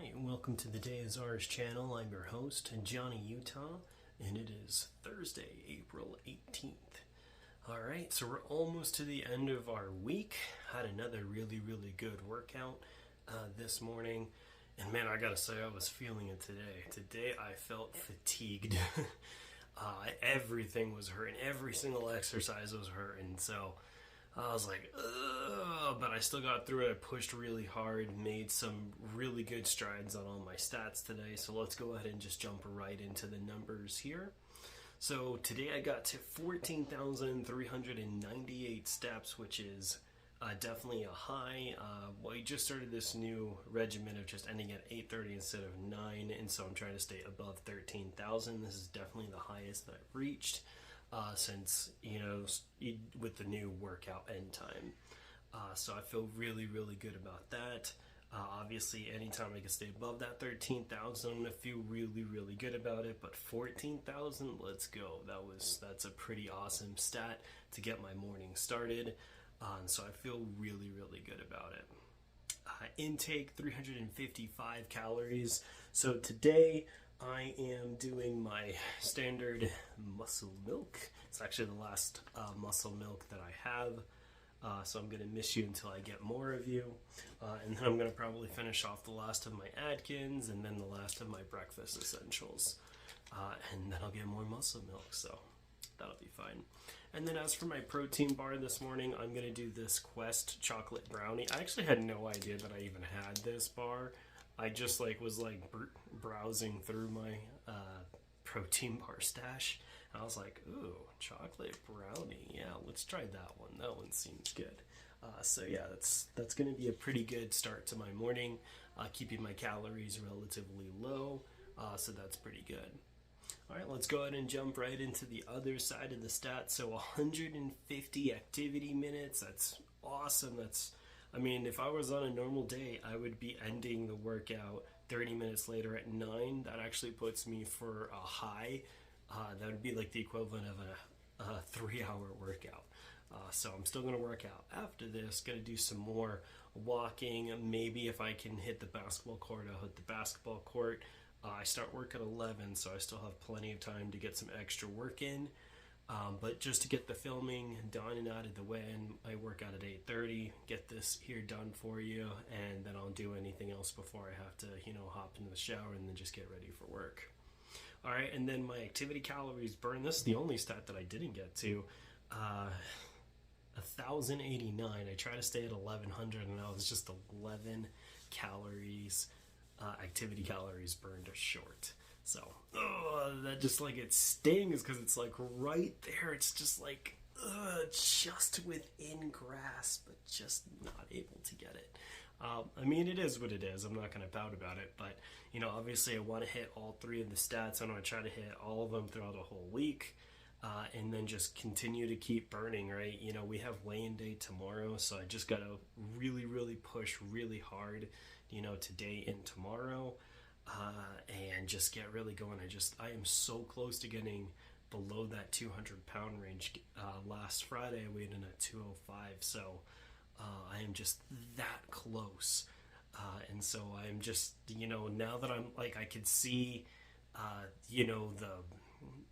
Hi, and welcome to the TheDayIsOurz channel. I'm your host, Johnny Utah, and it is Thursday, April 18th. Alright, so we're almost to the end of our week. Had another really good workout this morning. And man, I gotta say, I was feeling it today. Today I felt fatigued. Everything was hurting. Every single exercise was hurting. So I was like, ugh, but I still got through it. I pushed really hard, made some really good strides on all my stats today. So let's go ahead and just jump right into the numbers here. So today I got to 14,398 steps, which is definitely a high. We just started this new regimen of just ending at 8:30 instead of 9, and so I'm trying to stay above 13,000. This is definitely the highest that I've reached since, with the new workout end time. So I feel really good about that. Obviously, anytime I can stay above that 13,000, I feel really good about it. But 14,000, let's go. That's a pretty awesome stat to get my morning started. And so I feel really good about it. Intake 355 calories. So today I am doing my standard muscle milk. It's actually the last muscle milk that I have. So I'm going to miss you until I get more of you. And then I'm going to probably finish off the last of my Atkins and then the last of my breakfast essentials. And then I'll get more muscle milk, so that'll be fine. And then as for my protein bar this morning, I'm going to do this Quest chocolate brownie. I actually had no idea that I even had this bar. I just was browsing through my protein bar stash. And I was like, ooh, chocolate brownie. Yeah, let's try that one. That one seems good. So yeah, that's going to be a pretty good start to my morning, keeping my calories relatively low. So that's pretty good. All right, let's go ahead and jump right into the other side of the stats. So 150 activity minutes. That's awesome. If I was on a normal day, I would be ending the workout 30 minutes later at 9. That actually puts me for a high. That would be like the equivalent of a 3-hour workout. So I'm still going to work out after this. Going to do some more walking. Maybe if I can hit the basketball court, I'll hit the basketball court. I start work at 11, so I still have plenty of time to get some extra work in. But just to get the filming done and out of the way, and I work out at 8:30, get this here done for you, and then I'll do anything else before I have to, hop into the shower and then just get ready for work. All right, and then my activity calories burn. This is the only stat that I didn't get to. 1,089. I try to stay at 1,100, and that was just 11 calories. Activity calories burned short. So that just it stings because it's right there. It's just just within grasp, but just not able to get it. It is what it is. I'm not going to pout about it, but obviously I want to hit all 3 of the stats. I want to try to hit all of them throughout a whole week, and then just continue to keep burning. Right? We have weigh-in day tomorrow, so I just got to really push really hard. Today and tomorrow, and just get really going. I am so close to getting below that 200-pound range. Last Friday I weighed in at 205, so I am just that close. And so I'm just, now that I'm I could see,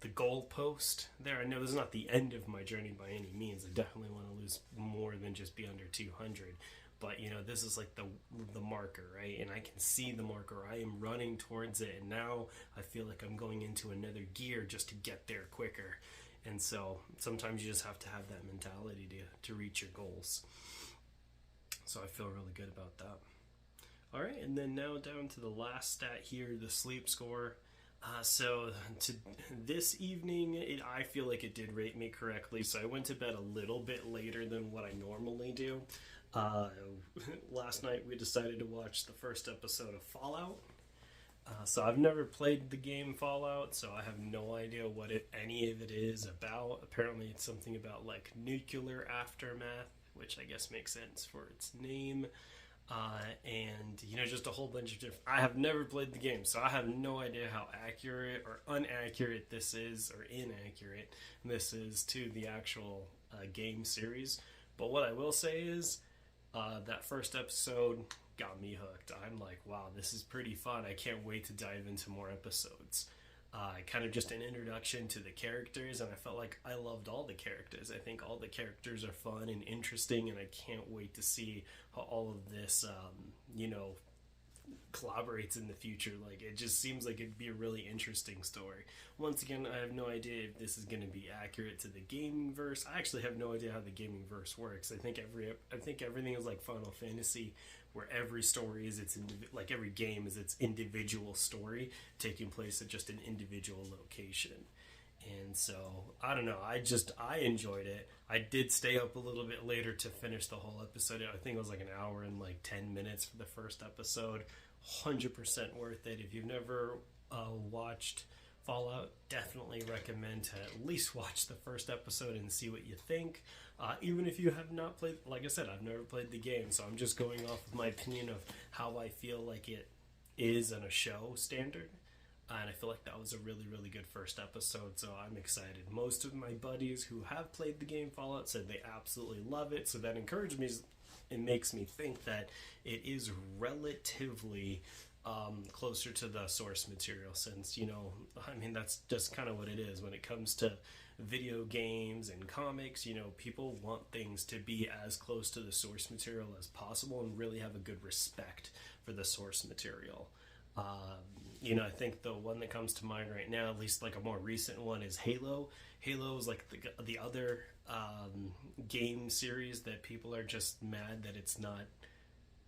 the goal post there. I know this is not the end of my journey by any means. I definitely want to lose more than just be under 200. But, this is the marker, right? And I can see the marker. I am running towards it. And now I feel like I'm going into another gear just to get there quicker. And so sometimes you just have to have that mentality to reach your goals. So I feel really good about that. All right, and then now down to the last stat here, the sleep score. So this evening, I feel like it did rate me correctly. So I went to bed a little bit later than what I normally do. Last night we decided to watch the first episode of Fallout. So I've never played the game Fallout, so I have no idea what any of it is about. Apparently it's something about nuclear aftermath, which I guess makes sense for its name. And just a whole bunch of different. I have never played the game, so I have no idea how accurate or inaccurate this is, or inaccurate this is to the actual game series. But what I will say is, that first episode got me hooked. I'm like, wow, this is pretty fun. I can't wait to dive into more episodes. Kind of just an introduction to the characters, and I felt like I loved all the characters. I think all the characters are fun and interesting, and I can't wait to see how all of this, collaborates in the future. Like, it just seems like it'd be a really interesting story. Once again, I have no idea if this is going to be accurate to the gaming verse. I actually have no idea how the gaming verse works. I think everything is like Final Fantasy, where every story is like every game is its individual story taking place at just an individual location. And so I don't know. I enjoyed it. I did stay up a little bit later to finish the whole episode. I think it was like an hour and like 10 minutes for the first episode. 100% worth it. If you've never watched Fallout, definitely recommend to at least watch the first episode and see what you think. Even if you have not played, like I said, I've never played the game, so I'm just going off of my opinion of how I feel like it is on a show standard. And I feel like that was a really, really good first episode, so I'm excited. Most of my buddies who have played the game Fallout said they absolutely love it, so that encouraged me. It makes me think that it is relatively closer to the source material, since, that's just kind of what it is. When it comes to video games and comics, people want things to be as close to the source material as possible and really have a good respect for the source material. I think the one that comes to mind right now, at least like a more recent one, is Halo. Halo is like the other game series that people are just mad that it's not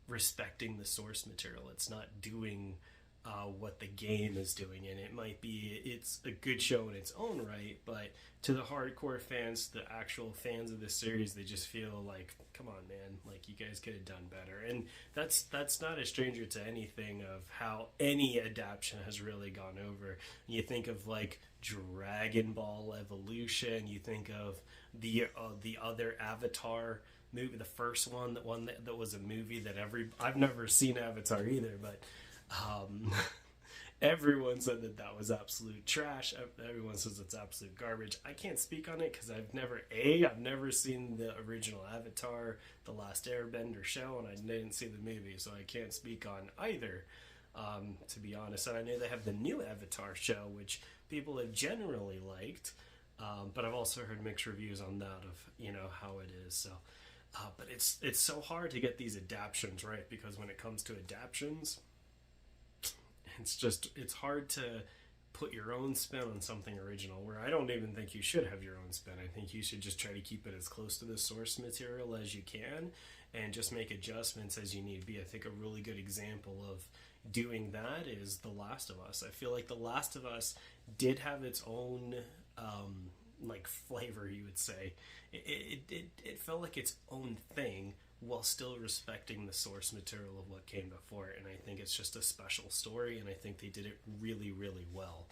respecting the source material. It's not doing what the game is doing, and it's a good show in its own right, but to the hardcore fans, the actual fans of the series, they just feel like, come on, man, like, you guys could have done better. And that's not a stranger to anything of how any adaptation has really gone over. You think of like Dragon Ball Evolution, you think of the other Avatar movie, the first one that was a movie that I've never seen Avatar either, but everyone said that was absolute trash. Everyone says it's absolute garbage. I can't speak on it because I've never seen the original Avatar, The Last Airbender show, and I didn't see the movie, so I can't speak on either, to be honest. And I know they have the new Avatar show, which people have generally liked, but I've also heard mixed reviews on that of, how it is. So, but it's so hard to get these adaptions right, because when it comes to adaptions, it's hard to put your own spin on something original, where I don't even think you should have your own spin. I think you should just try to keep it as close to the source material as you can and just make adjustments as you need be. I think a really good example of doing that is The Last of Us. I feel like The Last of Us did have its own flavor, you would say. It felt like its own thing, while still respecting the source material of what came before it. And I think it's just a special story, and I think they did it really, really well.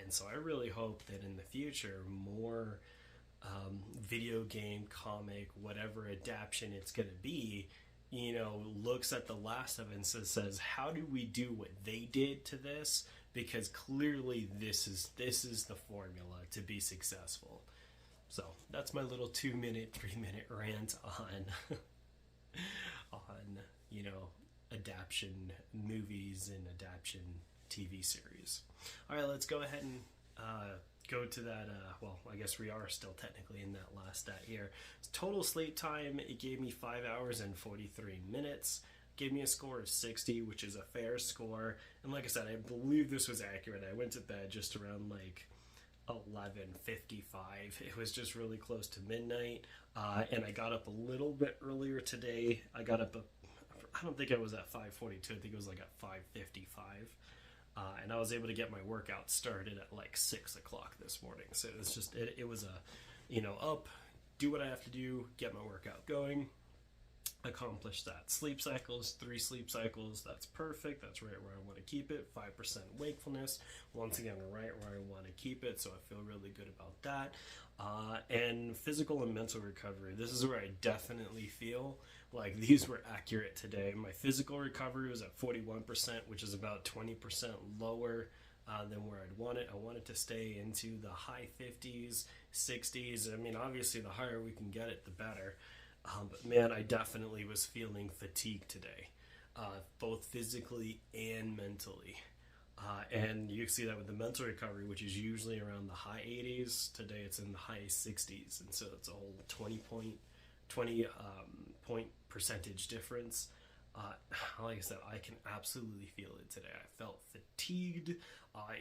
And so I really hope that in the future, more video game, comic, whatever adaptation it's going to be, looks at The Last of Us and says, how do we do what they did to this? Because clearly this is the formula to be successful. So that's my little 2-minute, 3-minute rant on adaptation movies and adaptation TV series. All right, let's go ahead and go to that. I guess we are still technically in that last stat here. Total sleep time, it gave me 5 hours and 43 minutes. Gave me a score of 60, which is a fair score. And like I said, I believe this was accurate. I went to bed just around 11:55. It was just really close to midnight, and I got up a little bit earlier today. I got up I don't think it was at 5:42. I think it was like at 5:55, and I was able to get my workout started at 6 o'clock this morning. So it was just it was up, do what I have to do, get my workout going, accomplish that. Sleep cycles, 3 sleep cycles, that's perfect. That's right where I want to keep it. 5% wakefulness, once again, right where I want to keep it, so I feel really good about that. And physical and mental recovery, this is where I definitely feel like these were accurate today. My physical recovery was at 41%, which is about 20% lower than where I'd want it. I want it to stay into the high 50s, 60s. I mean, obviously the higher we can get it, the better. But man, I definitely was feeling fatigued today. both physically and mentally. And you can see that with the mental recovery, which is usually around the high 80s. Today it's in the high 60s, and so it's a whole 20 point percentage difference. Like I said, I can absolutely feel it today. I felt fatigued.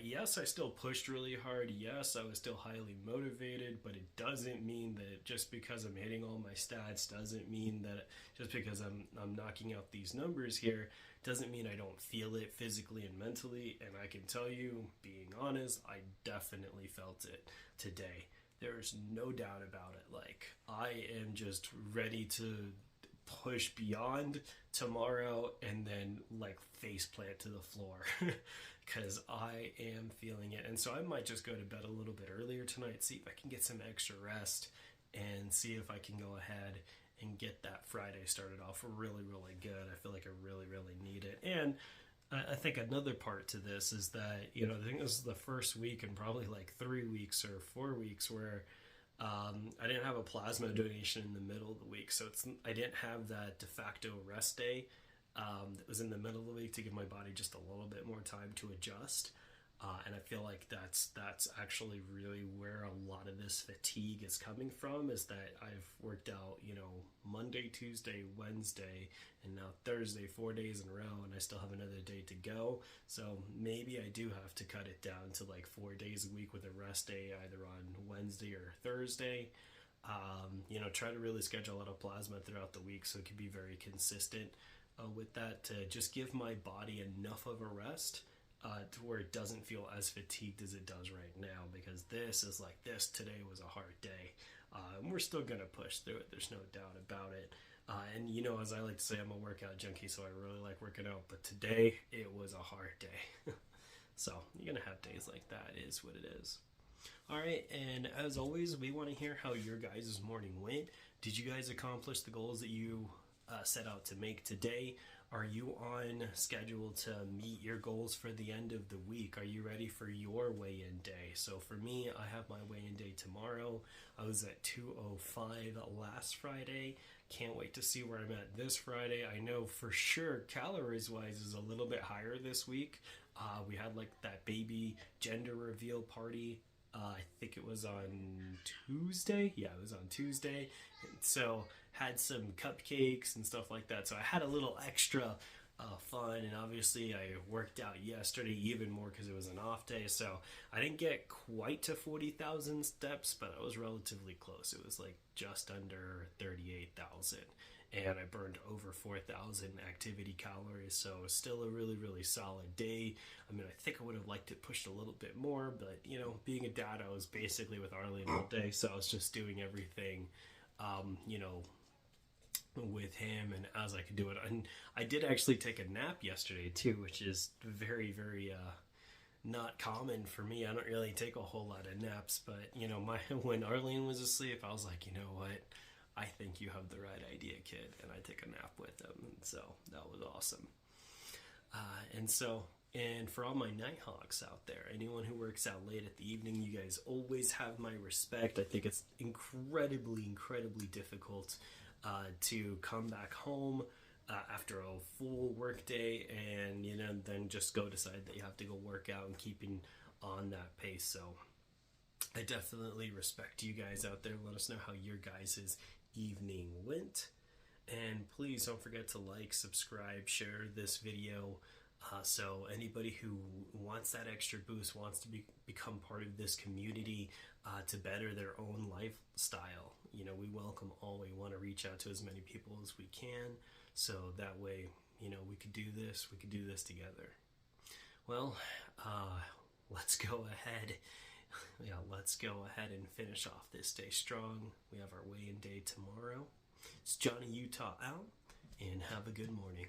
Yes, I still pushed really hard. Yes, I was still highly motivated, but it doesn't mean that just because I'm hitting all my stats, doesn't mean that just because I'm knocking out these numbers here, doesn't mean I don't feel it physically and mentally. And I can tell you, being honest, I definitely felt it today. There's no doubt about it. Like, I am just ready to push beyond tomorrow and then like face plant to the floor because I am feeling it. And so I might just go to bed a little bit earlier tonight, see if I can get some extra rest, and see if I can go ahead and get that Friday started off really, really good. I feel like I really, really need it. And I think another part to this is that, I think this is the first week in probably like 3 weeks or 4 weeks where I didn't have a plasma donation in the middle of the week. So I didn't have that de facto rest day that was in the middle of the week to give my body just a little bit more time to adjust. And I feel like that's actually really where a lot of this fatigue is coming from, is that I've worked out, Monday, Tuesday, Wednesday, and now Thursday, 4 days in a row, and I still have another day to go. So maybe I do have to cut it down to like 4 days a week with a rest day either on Wednesday or Thursday. Try to really schedule a lot of plasma throughout the week so it can be very consistent with that, to just give my body enough of a rest to where it doesn't feel as fatigued as it does right now, because this today was a hard day, and we're still gonna push through it, there's no doubt about it. And as I like to say, I'm a workout junkie, so I really like working out, but today it was a hard day. So you're gonna have days like that, it is what it is. Alright, and as always, we want to hear how your guys' morning went. Did you guys accomplish the goals that you set out to make today? Are you on schedule to meet your goals for the end of the week? Are you ready for your weigh-in day? So for me, I have my weigh-in day tomorrow. I was at 205 last Friday. Can't wait to see where I'm at this Friday. I know for sure calories-wise is a little bit higher this week. We had like that baby gender reveal party. I think it was on Tuesday. Yeah, it was on Tuesday. And so had some cupcakes and stuff like that. So I had a little extra fun, and obviously I worked out yesterday even more because it was an off day. So I didn't get quite to 40,000 steps, but I was relatively close. It was like just under 38,000. And I burned over 4,000 activity calories, so still a really, really solid day. I mean, I think I would have liked it pushed a little bit more, but, being a dad, I was basically with Arlene all day, so I was just doing everything, with him and as I could do it. And I did actually take a nap yesterday, too, which is very, very not common for me. I don't really take a whole lot of naps, but, when Arlene was asleep, I was like, you know what? I think you have the right idea, kid. And I take a nap with him. And so that was awesome. And for all my Nighthawks out there, anyone who works out late at the evening, you guys always have my respect. I think it's incredibly, incredibly difficult to come back home after a full work day and, then just go decide that you have to go work out and keeping on that pace. So I definitely respect you guys out there. Let us know how your guys' evening went, and please don't forget to like, subscribe, share this video, so anybody who wants that extra boost, wants to become part of this community to better their own lifestyle, we welcome all. We want to reach out to as many people as we can, so that way we could do this together. Well, let's go ahead and finish off this day strong. We have our weigh-in day tomorrow. It's Johnny Utah out, and have a good morning.